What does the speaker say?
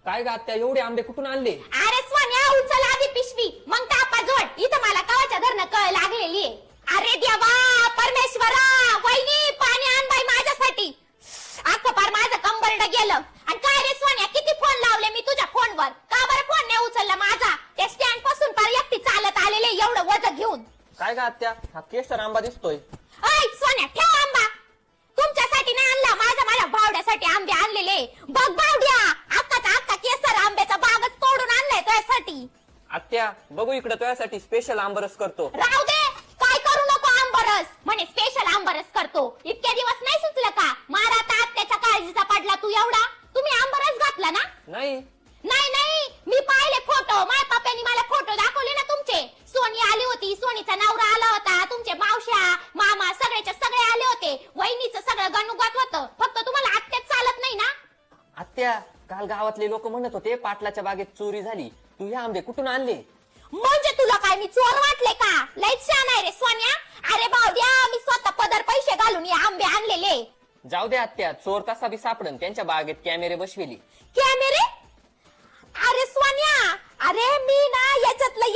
काय ग आत्या, एवढे आंबे कुठून आणले? अरे सोन्या, उचल आधी पिशवी, मग तापा जोड. इथं मला कवाच्या धरणं कळ लागलेली आहे. अरे देवा, परमेश्वरा, वहिनी पाणी आण बाई माझ्यासाठी. अख्खं पार माझं कंबरड गेलं. आणि काय रे सोन्या, किती फोन लावले मी तुझ्या फोनवर, का बरं फोन नाही उचलला माझा? त्या स्टँड पासून पार एकटी चालत आलेले एवढं वजन घेऊन. काय ग आत्या, हा केसर आंबा दिसतोय. ऐ सोन्या, ठेव आंबा. तुमच्यासाठी नाही आणला, माझ्या भावड्यासाठी आंबे आणलेले. बघ भावड्या, अख्खा केसर आंब्याचा बागच तोडून आणलाय तुझ्यासाठी. आत्या बघू इकडे, तुझ्यासाठी स्पेशल आंबरस करतो. राहू दे, काय करू नको आंबरस. म्हणे स्पेशल आंबरस करतो. इतक्या दिवस नाही सुचलं का? मारा आता आत्याच्या काळजीचा पडला तू एवढा. तुम्ही आंबरस घातला ना? नाही नाही, मी पाहिले फोटो. माझ्या पप्पांनी मला फोटो दाखवले ना तुमचे. सोनी आली होती, सोनीचा नवरा आला होता, तुमचे मावश्या मामा सगळेच्या सगळे आले होते. वहिनीचं सगळं गणुगात होतं. फक्त तुम्हाला आत्याच चालत नाही ना? आत्या, काल गावातले लोक म्हणत होते पाटलाच्या बागेत चोरी झाली. तू हे आंबे कुठून आणले? म्हणजे तुला काय मी चोर वाटले का? लयच छान आहे रे सोन्या. अरे भावड्या, मी स्वतः पदर पैसे घालून हे आंबे आणलेले. जाऊ दे आत्या, चोर कसा बी सापडन. त्यांच्या बागेत कॅमेरे बसविली. कॅमेरे? अरे सोन्या, अरे मी ना याच्यातलं